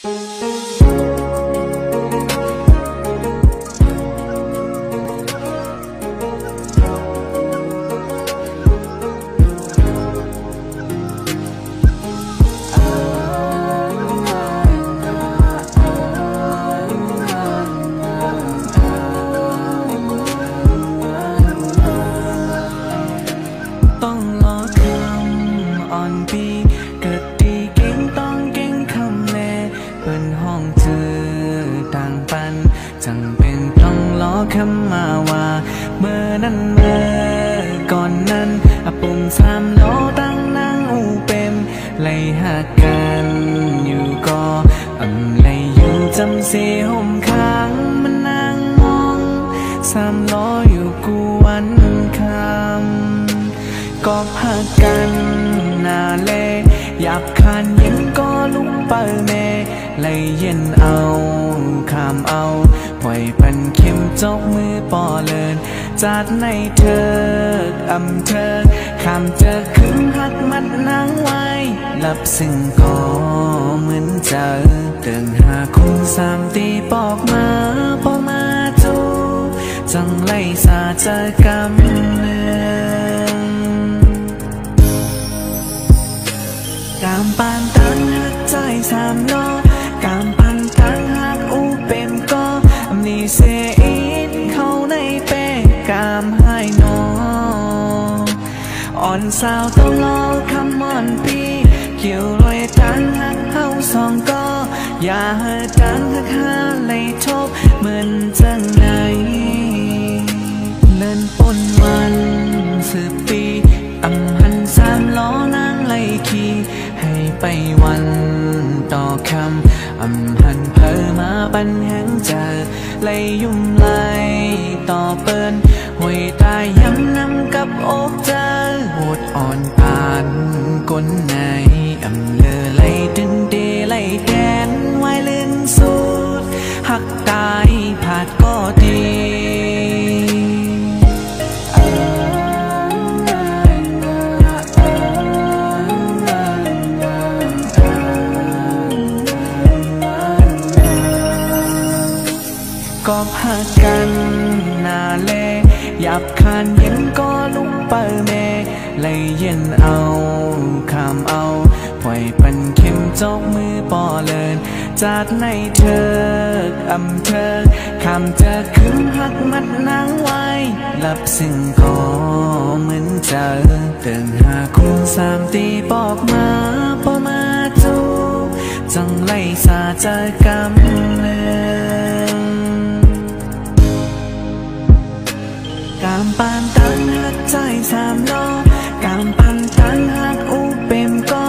ต้องรอคำอ่อนปีเกิดดีเก่งต้องเก่งคำเลเป็นห้องเธอต่างปันจังเป็นต้องรอคำมาว่าเมื่อนั้นเมื่อก่อนนั้นปุ่ม3 โลตั้งนั่งอูเป็นไล่หักกันอยู่ก็ไล่อยู่จำเสียห่มค้างมันนั่งมอง3 ล้ออยู่กูวันคำก็หักกันนาเลหยาบคานยังก็ลุกเปิดเมเลยเย็นเอาคำเอาปล่อยปันเข้มจกมือปอเลินจัดในเธอเธอคำเจอขึ้นหักมัดนางไว้หลับซึ่งก็เหมือนเจอเตือนหาคุณ3 ตีปอกมาพอมาจูจังไล่สาเจอกำเนิดกามปานตั้งหักใจ3 ล้อกามปานตั้งหักอูเป็นก็นี่เสียอินเข้าในเป้กามให้นออ่อนสาวต้องรอคำอ่อนปีเกี่ยวลอยตั้งหักเข้า2 ก็อย่าให้ตั้งหักหาเลยทบเหมือนจังไหนเล่นปนวัน10 ปีหัน3 ล้อนางไล่ขี่ให้ไปวันต่อคำหันเพอมาปันแห่งเจอไล่ยุ่มไล่ต่อเปิ้นหวยตายย้ำนำกับอกเจอโหดอ่อนปานก้นในเลอไล่ดึงเดไล่แกนไว้เล่นสุดหักตายผาดก็ดีก็หักกันนาเลหยาบคานยังก็ลุกเปิดเมเลยเย็นเอาคำเอาปล่อยปันเข้มจกมือปอเลินจัดในเธอเธอคำเจอขึ้นหักมัดนางไว้หลับซึ่งก็เหมือนเจอเตือนหาคุณ3 ตีปอกมาพอมาจูจังไล่สาเจอกำเนิดกามปานตั้งหักใจ3 ล้อกามปานตั้งหักอูเป็นก็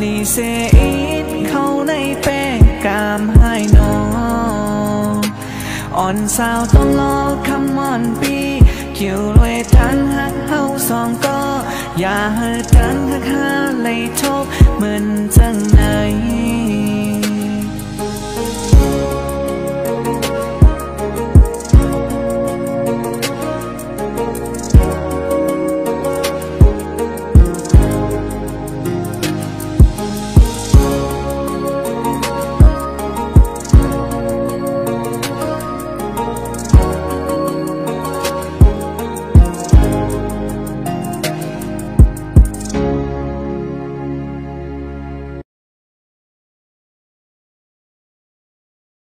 นี่เสียอินเข้าในเป้กามให้นออ่อนสาวต้องรอคำอ่อนปีเกี่ยวลอยตั้งหักเข้า2 ก็อย่าให้ตั้งหักหาเลยทบเหมือนจังไหน